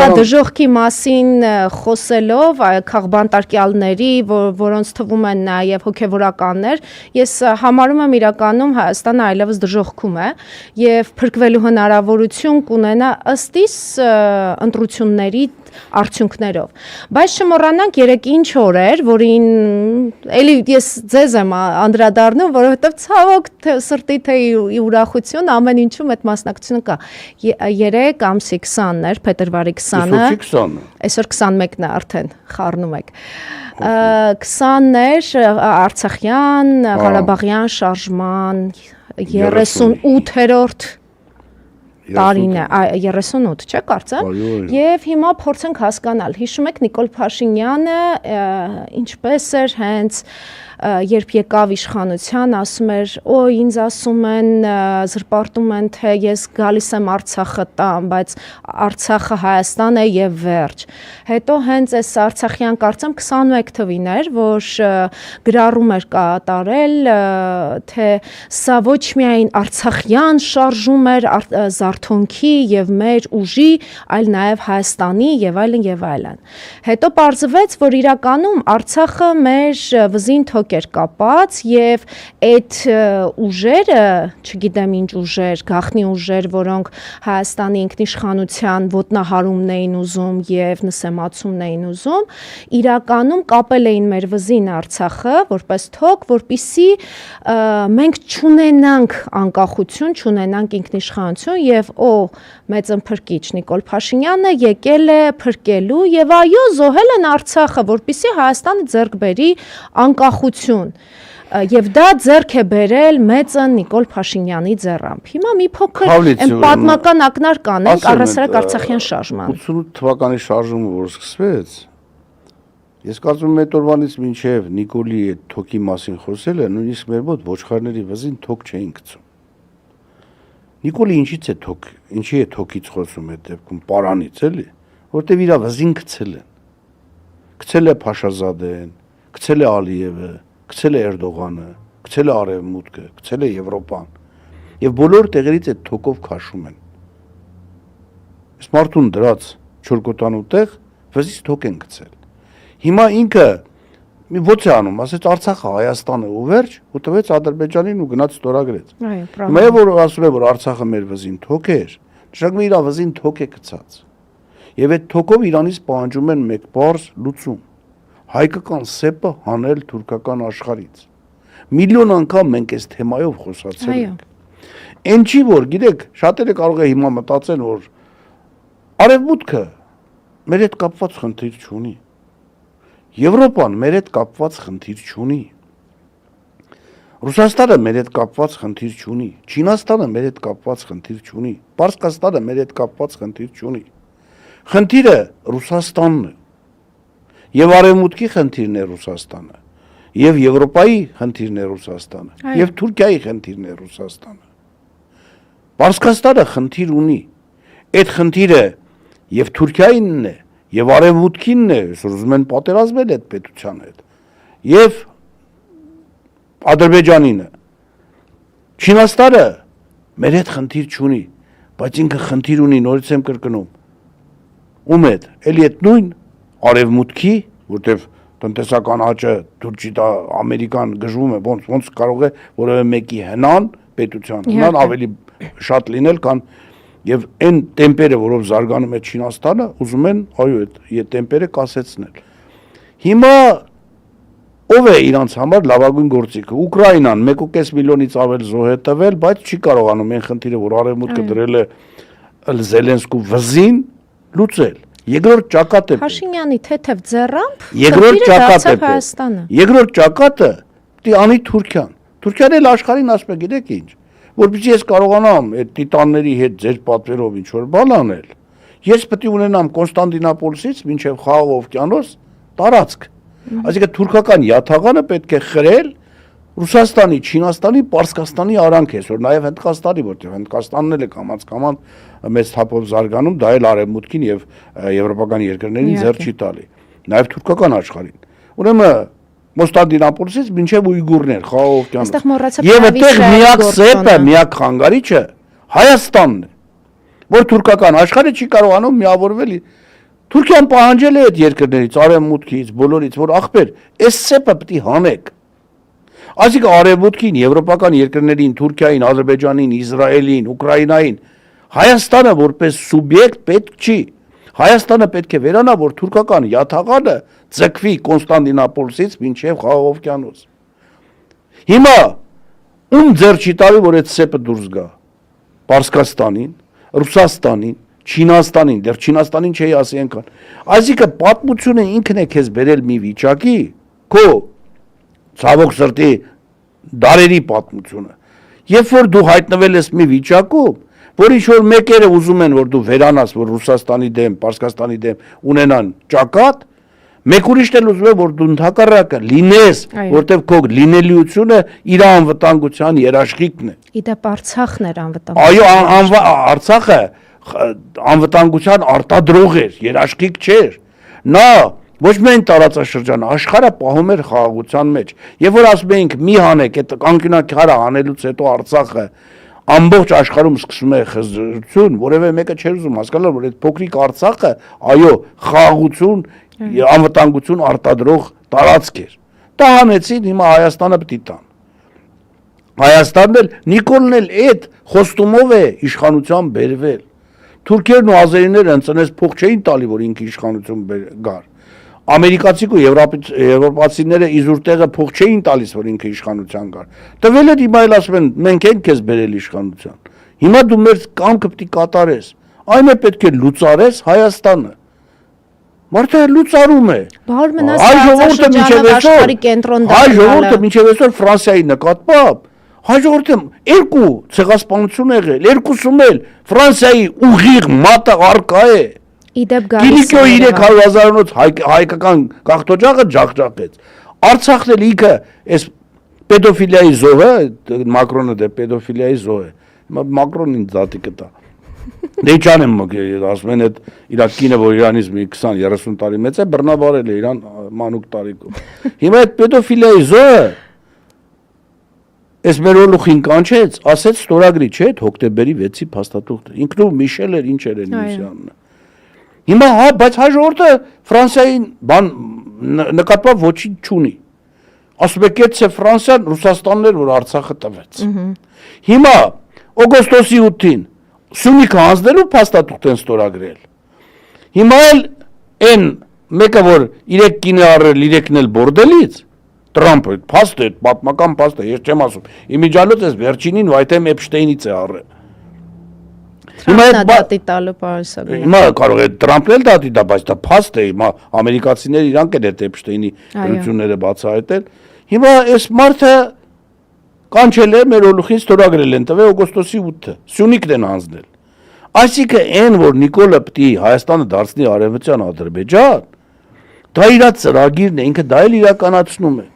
Սա դժողքի մասին խոսելով քաղբանտարկյալների, որոնց թվում են նաև հոգևորականներ, ես համարում եմ իրականում Հայաստանը այլևս դժողքում է եւ փրկվելու հնարավորություն կունենա ըստ իս ընտրությունների արդյունքներով։ Բայց չմոռանանք երեք ինչ օր էր, որին էլի ես ձեզ եմ անդրադառնում, որովհետև ցավոք սրտի թե ուրախություն ամեն ինչում այդ մասնակցությունը կա։ 3 ամսի 20-ն էր, փետրվարի 20-ը։ Այսօր 21-ն է արդեն, խառնում եք։ 20-ն էր Արցախյան, Ղարաբաղյան շարժման 38-րդ տարին է, 38, չէ՞ կարծեմ։ Եվ հիմա փորձենք հասկանալ։ Հիշում եք Նիկոլ Փաշինյանը ինչպես էր հենց երբ եկավ իշխանության, ասում էր, ինձ ասում են, զրպարտում են, թե ես գալիս եմ Արցախը տամ, բայց Արցախը Հայաստան է եւ վերջ։ Հետո հենց այս Արցախյան կարծեմ 21 թվին էր, որ գրառում էր կատարել, թե սա ոչ միայն Արցախյան շարժում էր զարթոնքի եւ մեր ուժի, այլ նաեւ Հայաստանի եւ այլն եւ այլն։ Հետո պարզվեց, որ իրականում Արցախը մեր վզին թոք էր կապած եւ այդ ուժերը, չգիտեմ ինչ ուժեր, գաղտնի ուժեր, որոնք Հայաստանի ինքնիշխանության ոտնահարումն էին ուզում եւ նսեմացումն էին ուզում, իրականում կապել էին մեր վզին Արցախը որպես թոք, որպիսի մենք չունենանք անկախություն, չունենանք ինքնիշխանություն եւ մեծ ըմբրկիչ Նիկոլ Փաշինյանը եկել է փրկելու եւ այո զոհել են Արցախը, որպիսի Հայաստանը ձեռք բերի անկախություն։ Եվ դա ձեռք է բերել մեծը Նիկոլ Փաշինյանի ձեռամբ։ Հիմա մի փոքր այն պատմական ակնարկ կանենք առասարակ Արցախյան շարժման։ 88 թվականի շարժումը, որ սկսվեց, ես կարծում եմ այդ օրվանից մինչև Նիկոլի այդ թոքի մասին խոսելը, նույնիսկ մեր մոտ ոչխարների վզին թոք չէին գցում։ Նիկոլի ինչի է թոքից խոսում այդ դեպքում, պարանից էլի, որտեվ իր վզին գցել են։ Գցել է Փաշազադեն, գցել է Ալիևը, գցել է Էրդողանը, գցել է Արևմուտքը, գցել է Եվրոպան։ Եվ բոլոր տեղերից այդ թոքով քաշում են։ Այս մարդուն դրած չորկոտանու տեղ վզից թոք են գցել։ Հիմա ինքը մի ոց է անում, ասեց Արցախը Հայաստանը ու վերջ, ու տվեց Ադրբեջանին ու գնաց ստորագրեց։ Հիմա որ ասում է, որ Արցախը մեր վզին թոք էր, նշանակում է իր վզին թոք է գցած։ Եվ այդ թոքով Իրանից պահանջում են մեկ բարձ լուծում։ Հայկական սեպը հանել թուրքական աշխարհից։ Միլիոն անգամ մենք այս թեմայով խոսացել ենք։ Էն չի որ, գիտեք, շատերը կարող է հիմա մտածեն, որ Արևմուտքը մեր հետ կապված խնդիր չունի։ Եվրոպան մեր հետ կապված խնդիր չունի։ Ռուսաստանը մեր հետ կապված խնդիր չունի։ Չինաստանը մեր հետ կապված խնդիր չունի։ Պարսկաստանը մեր հետ կապված խնդիր չունի։ Խնդիրը Ռուսաստանն է։ Եվ Արևմուտքի խնդիրն է Ռուսաստանը, եւ Եվրոպայի խնդիրն է Ռուսաստանը, եւ Թուրքիայի խնդիրն է Ռուսաստանը։ Պարսկաստանը խնդիր ունի։ Այդ խնդիրը եւ Թուրքիայինն է, եւ Արևմուտքինն է, ուզում են պատերազմել այդ պետության հետ, եւ Ադրբեջանինը։ Չինաստանը մեր հետ խնդիր չունի, բայց ինքը խնդիր ունի, նորից եմ կրկնում։ Ում հետ, էլի այդ նույն Արևմուտքի, որտեվ տնտեսական աճը Թուրքիա դա Ամերիկան գժվում է, ոնց կարող է որևէ մեկի հնան պետության, հնան ավելի շատ լինել, քան եւ այն տեմպերը, որով զարգանում է Չինաստանը, ուզում են, այո, այդ տեմպերը կասեցնել։ Հիմա ով է իրանց համար լավագույն գործիքը։ Ուկրաինան 1.5 միլիոնից ավել զոհ է տվել, բայց չի կարողանում այն խնդիրը, որ Արևմուտքը դրել է Զելենսկու վզին, լուծել։ Երկրորդ ճակատը Փաշինյանի թեթև ձեռամբ երկրորդ ճակատը պիտի անի Թուրքիան։ Թուրքիան էլ աշխարհին ասում է, գիտեք ինչ, որպեսզի ես կարողանամ այդ տիտանների հետ ձեր պատվերով ինչ որ բան անել, ես պետք է ունենամ Կոնստանտինոպոլսից մինչև Խաղաղ օվկիանոս տարածք։ Այսինքն թուրքական յաթաղանը պետք է խրել Ռուսաստանի, Չինաստանի, Պարսկաստանի արանք է, որ նաև Հնդկաստանի, որտեղ Հնդկաստանն էլ է կամաց մեծ թափով զարգանում, դա էլ Արևմուտքին եւ եվրոպական երկրներին ձեռ չի տալի, նաև թուրքական աշխարհին։ Ուրեմն Կոնստանտինոպոլսից մինչև Ույգուրներ, Խաղաղ օվկիանոս։ Եվ այդտեղ միակ սեպը, միակ խանգարիչը Հայաստանն է, որ թուրքական աշխարհը չի կարողանում միավորվել Թուրքիան պահանջել է այդ երկրներից, արևմուտքից, բոլորից, որ ախպեր, այս սեպը պետք է հանեք։ Այսինքն արևմուտքին, եվրոպական երկրներին, Թուրքիային, Ադրբեջանին, Իսրայելին, Ուկրաինային, Հայաստանը որպես սուբյեկտ պետք չի։ Հայաստանը պետք է վերանա, որ թուրքական յաթաղանը ձգվի Կոնստանդինապոլսից մինչև Խաղաղ օվկիանոս։ Հիմա ում ձեռ չի տալի, որ այդ սեպը դուրս գա։ Պարսկաստանին, Ռուսաստանին, Չինաստանին, դեռ Չինաստանին չի ասի այնքան։ Այսինքն պատմությունը ինքն է քեզ բերել մի վիճակի, քո ցավոք սրտի դարերի պատմությունը։ Երբ որ դու հայտնվել ես մի վիճակում, որ ինչ որ մեկերը ուզում են, որ դու վերանաս, որ Ռուսաստանի դեմ, Պարսկաստանի դեմ ունենան ճակատ, մեկ ուրիշն էլ ուզում է, որ դու ընդհակառակը լինես, որտեղ քո լինելիությունը իր անվտանգության երաշխիքն է։ Իդեպ Արցախն էր անվտանգ։ Այո, Արցախը անվտանգության արտադրող էր, երաշխիք չէր։ Նա ոչ միայն տարածաշրջանը, աշխարհը պահում էր խաղաղության մեջ։ Եվ որ ասում էինք մի հանեք, այդ անկյունակարը հանելուց հետո Արցախը ամբողջ աշխարհում սկսում է խզրություն, որևէ մեկը չէր ուզում հասկանալ, որ այդ փոքրիկ Արցախը, այո, խաղաղություն, անվտանգություն արտադրող տարածք էր։ Դա հանեցին, հիմա Հայաստանը պետք է տան։ Հայաստանն էլ Նիկոլն էլ այդ խոստումով է իշխանության բերվել։ Թուրքերն ու ազերիները ընծնես փող չէին տալի, որ ինքը իշխանություն գար։ Ամերիկացիք ու եվրոպացիները իզուր տեղը փող չէին տալիս, որ ինքը իշխանության գար։ Տվել է հիմա էլ ասում են, մենք ենք քեզ բերել իշխանության։ Հիմա դու մեր կամքը պետք է կատարես։ Այն է պետք է լուծարես Հայաստանը։ Մարդը լուծարում է։ Բար մնաց տարածաշրջանը աշխարհի կենտրոն դառնալը։ Հայ ժողովուրդը մինչև այսօր Ֆրանսիայի նկատմամբ հայ ժողովուրդը երկու ցեղասպանություն եղել, երկուսում էլ Ֆրանսիայի ուղիղ մատը արկա է։ Իդեպ գալիս Կիլիկյո 300,000-ից հայկական գաղթօջախը ջախջախեց։ Արցախն էլ ինքը այս պեդոֆիլիայի զոհը, Մակրոնը դե պեդոֆիլիայի զոհ է։ Մակրոնին դատի կտա։ Դե չան եմ ասում են այդ իր կինը, որ իրանից մի 20-30 տարի մեծ է, բռնաբարել է իրան մանուկ տարիքում։ Հիմա այդ պեդոֆիլիայի զոհը այս մեր օլուխին կանչեց, ասեց ստորագրի, չէ՞, հոկտեմբերի 6-ի փաստաթուղթը։ Ինքնու Միշել էր, ինչ էր Նյուսյանն։ Հիմա հա, բայց հայ ժողովուրդը Ֆրանսիային բան նկատմամբ ոչինչ չունի։ Ասում է կեցե Ֆրանսիան, Ռուսաստանն էր, որ Արցախը տվեց։ Հիմա օգոստոսի 8-ին Սյունիքը հանձնելու փաստաթուղթ են ստորագրել։ Հիմա էլ այն մեկը, որ 3 կին է առել, 3-ն էլ բորդելից, Տրամփը, փաստ է, պատմական փաստ է, ես չեմ ասում։ Իմիջիալոց էս վերջինին Վայթեմ Էփշտեյնից է առել։ Հիմա դատի տալը պարսագը։ Հիմա կարող է Տրամփն էլ դատի տա, բայց դա փաստ է, հիմա ամերիկացիները իրանք են այդ Էփշտեյնի դրությունները բացահայտել։ Հիմա այս մարդը կանչել է մեր օլուխին ստորագրել են տվել օգոստոսի 8-ը, Սյունիքն են հանձնել։ Այսինքն այն, որ Նիկոլը պիտի Հայաստանը դարձնի արևմտյան Ադրբեջան, դա իր ծրագիրն է, ինքը դա էլ իրականացնում է։